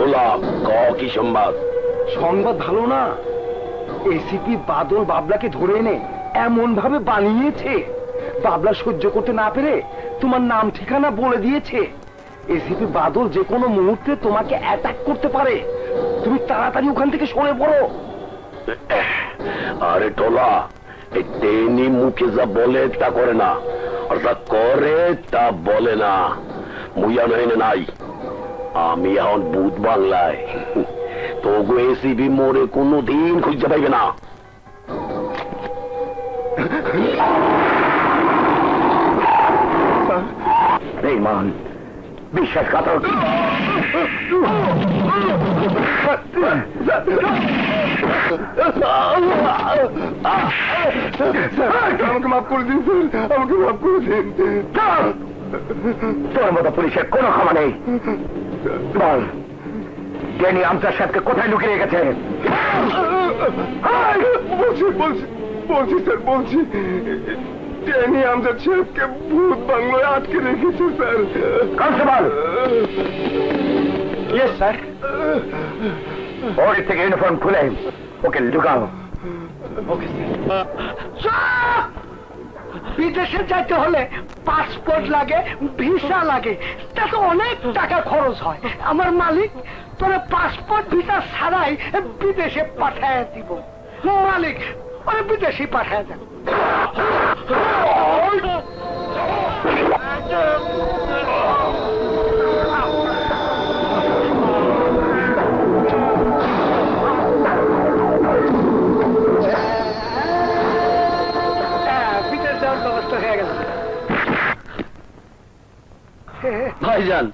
টোলা, কি সংবাদ? সংবাদ ভালো না। এসিপি বাদল বাবলাকে ধরে এনে এমন ভাবে বানিয়েছে, বাবলা সহ্য করতে না পেরে তোমার নাম ঠিকানা বলে দিয়েছে। এসিপি বাদল যে কোনো মুহূর্তে তোমাকে অ্যাটাক করতে পারে, তুমি তাড়াতাড়ি ওখান থেকে সরে পড়ো। আরে টোলা, এই তেনি মুখে যা বলে তা করে না, আর যা করে তা বলে না। মুইয়া নইনে নাই, আমি এখন ভূত বাংলায়। তোগো এসিবি মোরে কোনদিন খুঁজে পাইবে না। বেঈমান, বিশ্বাসঘাতক। আমাকে মাফ করে দিন, আমাকে মাফ করে দিন। তোর মতো পুলিশের কোনো ক্ষমা নেই। বল, ড্যানি আমজাদ সাহেবকে কোথায় লুকিয়ে রেখেছে? বলছি বলছি বলছি স্যার, বলছি ড্যানি আমজাদ সাহেবকে ভূত বাংলায় আটকে রেখেছে স্যার। Constable, yes sir. ওর থেকে ইউনিফর্ম খুলে ওকে লুকাও। Okay sir. বিদেশে যাইতে হলে পাসপোর্ট লাগে, ভিসা লাগে, তাতে অনেক টাকা খরচ হয়। আমার মালিক তোরা পাসপোর্ট ভিসা ছাড়াই বিদেশে পাঠায় দিব। মালিক ওরা বিদেশে পাঠায় দেন। ভাইজান,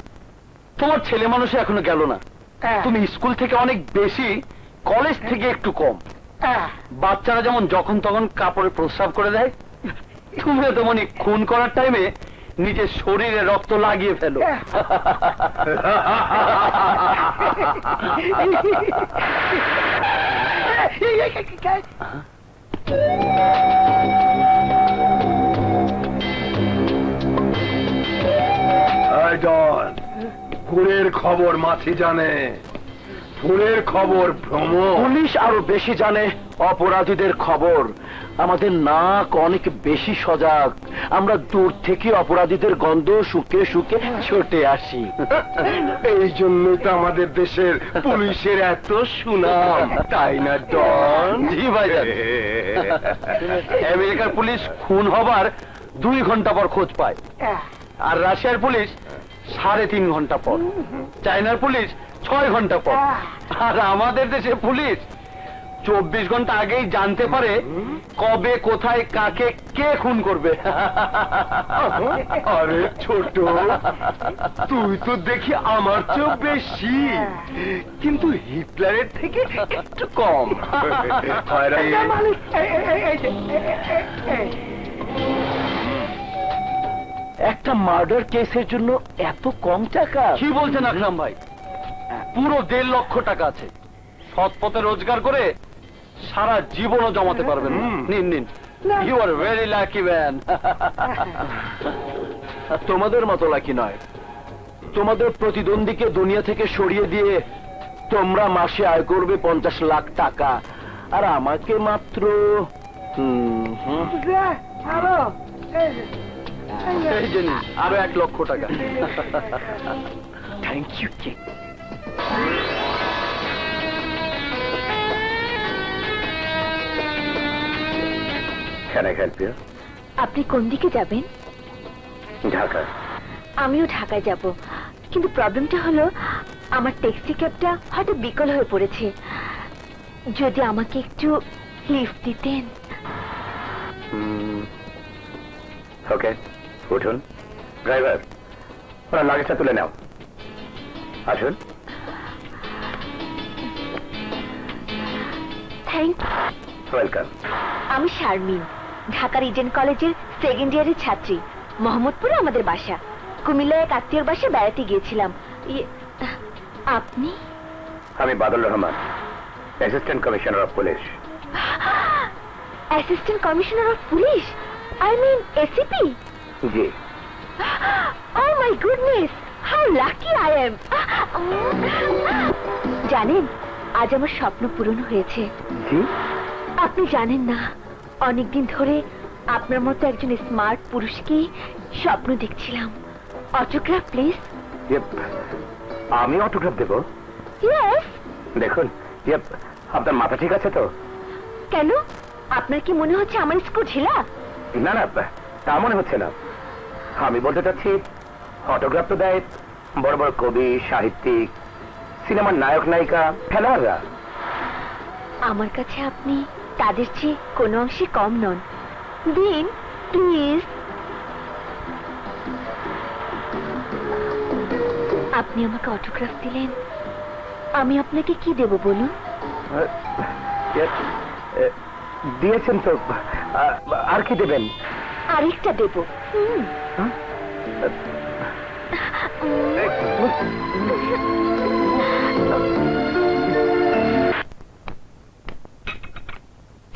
তোমার ছেলে মানুষ এখনো গেল না। তুমি স্কুল থেকে অনেক বেশি, কলেজ থেকে একটু কম। বাচ্চারা যেমন যখন তখন কাপড়ে প্রস্রাব করে দেয়, তুমিও তেমন খুন করার টাইমে নিজের শরীরে রক্ত লাগিয়ে ফেলো। ফুলের খবর মাছি জানে, ফুলের খবর ভ্রমণ। পুলিশ আরো বেশি জানে অপরাধীদের খবর। আমাদের নাক অনেক বেশি সজাগ, আমরা দূর থেকে অপরাধীদের গন্ধ শুকে শুকে ছুটে আসি। এই জন্যই তো আমাদের দেশের পুলিশের এত সুনাম, তাই না ডন? জি ভাইজান। আমেরিকার পুলিশ খুন হবার 2 ঘন্টা পর খোঁজ পায়, আর রাশিয়ার পুলিশ 3.5 ঘন্টা পর, চায়নার পুলিশ 6 ঘন্টা পর, আর আমাদের দেশের পুলিশ 24 ঘন্টা আগেই জানতে পারে কবে, কোথায়, কাকে কে খুন করবে। আরে ছোট, তুই তো দেখি আমার চেয়েও বেশি, কিন্তু হিটলারের থেকে একটু কম। একটা মার্ডার কেসের জন্য এত কম টাকা? কি বলছেন আকরাম ভাই? পুরো 1.5 লক্ষ টাকা আছে। সৎ পথে রোজগার করে সারা জীবনও জমাতে পারবেন। নিন নিন, you are very lucky man. তোমাদের মতো লাকি নয়। তোমাদের প্রতিদ্বন্দ্বীকে দুনিয়া থেকে সরিয়ে দিয়ে তোমরা মাসে আয় করবে 50 লাখ টাকা, আর আমাকে মাত্র এই যে নিন, আরো 1 লক্ষ টাকা। Thank you. Can I help you? আপনি কোন দিকে যাবেন? ঢাকা। আমিও ঢাকায় যাব, কিন্তু প্রবলেমটা হলো আমার ট্যাক্সি ক্যাবটা হয়তো বিকল হয়ে পড়েছে। যদি আমাকে একটু লিফট দিতেন। ওকে, উঠুন। ড্রাইভার, ওনার লাগেজটা তুলে নাও। আসুন। Thank you. ওয়েলকাম। আমি শারমিন, ঢাকার ইডেন কলেজের 2nd ইয়ারের ছাত্রী। মোহাম্মদপুরে আমাদের বাসা। কুমিল্লায় এক আত্মীয়র বাসায় বেড়াতে গিয়েছিলাম। আপনি? আমি Badal Rahman, assistant commissioner of police. Assistant commissioner of police? I mean ACP? জি। Oh my goodness! How lucky I am. জানেন, আজ আমার স্বপ্ন পূরণ হয়েছে। জি? আপনি জানেন না, অনেকদিন ধরে আপনার মতো একজন স্মার্ট পুরুষকে স্বপ্ন দেখছিলাম। Autograph please. আমি অটোগ্রাফ দেব? ইয়েস। দেখুন, আপনার মাথা ঠিক আছে তো? কেন, আপনার কি মনে হচ্ছে আমার স্কুল ঢিলা? না না, তা মনে হচ্ছে না। আমি বলতে চাচ্ছি, অটোগ্রাফ তো দেয় বড় বড় কবি, সাহিত্যিক, সিনেমার নায়ক নায়িকা, খেলোয়াড়রা। আমার কাছে আপনি তাদের চেয়ে কোনো অংশে কম নন। দিন প্লিজ। আপনি আমাকে অটোগ্রাফ দিলেন, আমি আপনাকে কি দেব বলুন? দিয়েছেন তো, আর কি দেবেন? আরেকটা দেব।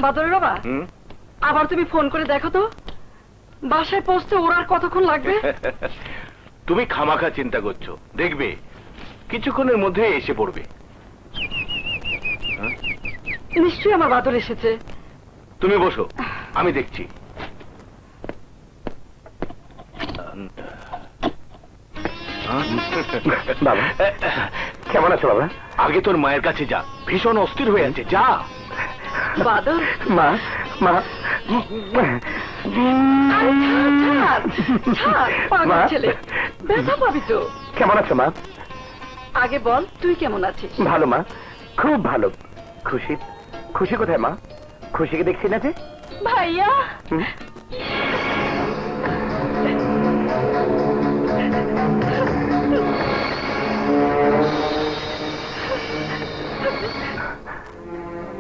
বাদরের বাবা, আবার তুমি ফোন করে দেখো তো বাসায় পৌঁছতে ওর আর কতক্ষণ লাগবে। তুমি খামাখা চিন্তা করছো, দেখবে কিছুক্ষণের মধ্যে এসে পড়বে। নিশ্চয়ই আমার বাদর এসেছে। তুমি বসো, আমি দেখছি। বাবা, কেমন আছো বাবা? আগে তোর মায়ের কাছে যা, ভীষণ অস্থির হয়ে আছে, যা। বাদর, মা, মা, পাগল ছেলে, ব্যথা পাবি তো। কেমন আছো মা? আগে বল তুই কেমন আছিস? ভালো মা, খুব ভালো। খুশি? খুশি কোথায় মা? খুশিকে দেখছি না যে। ভাইয়া,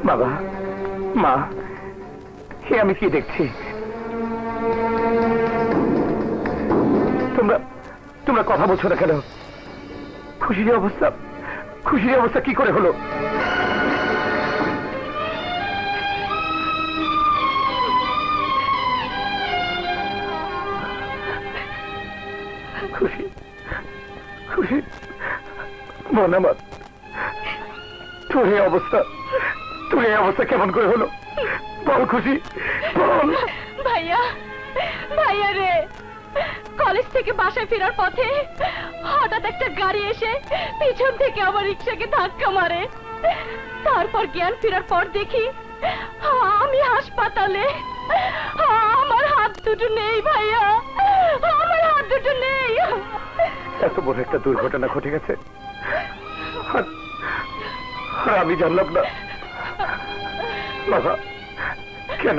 বাবা, মা, হে আমি কি দেখছি? তোমরা তোমরা কথা বলছো না কেন? খুশির অবস্থা কি করে হলো? খুশি, খুশি, মন আমার, তোর এই অবস্থা কেমন করে হলো? বল খুশি, বল। ভাইয়া, ভাইয়া রে, কলেজ থেকে বাসায় ফেরার পথে হঠাৎ একটা গাড়ি এসে পিছন থেকে আমার রিক্সাকে ধাক্কা মারে। তারপর জ্ঞান ফেরার পর দেখি আমি হাসপাতালে। আমার হাত দুটো নেই ভাইয়া, আমার হাত দুটো নেই। এত বড় একটা দুর্ঘটনা ঘটে গেছে, আর আমি জানলাম না। বাবা, কেন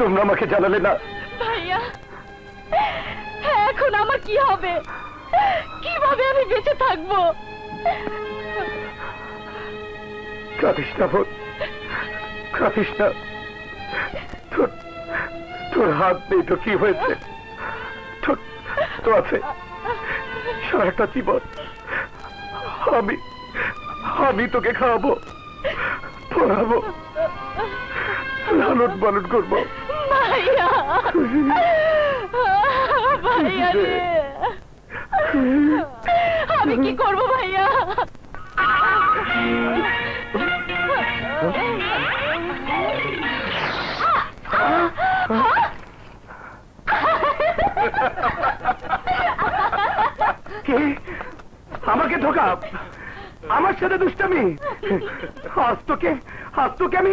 তোমরা আমাকে জানালে না? ভাইয়া, এখন আমার কি হবে? কিভাবে আমি বেঁচে থাকবো? কাঁদিস না বোন, কাঁদিস না। তোর হাত নেই তো কি হয়েছে? তো আছে সারাটা জীবন। আমি তোকে খাওয়াবো, পড়াবো, লালন পালন করবো। ভাইয়া, ভাইয়া রে, আমি কি করবো ভাইয়া? কে আমাকে ধোকা, আমার সাথে দুষ্টামি? আজ তোকে আমি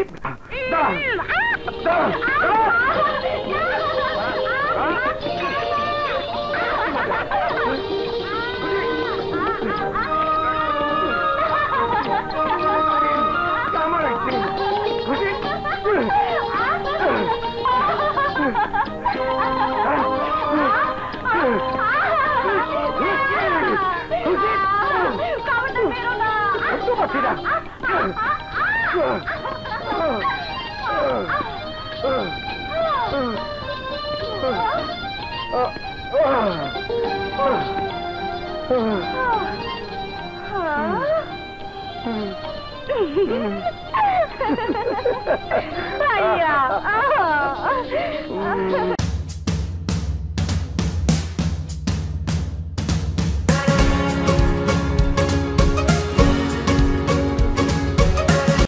ভাইয়া,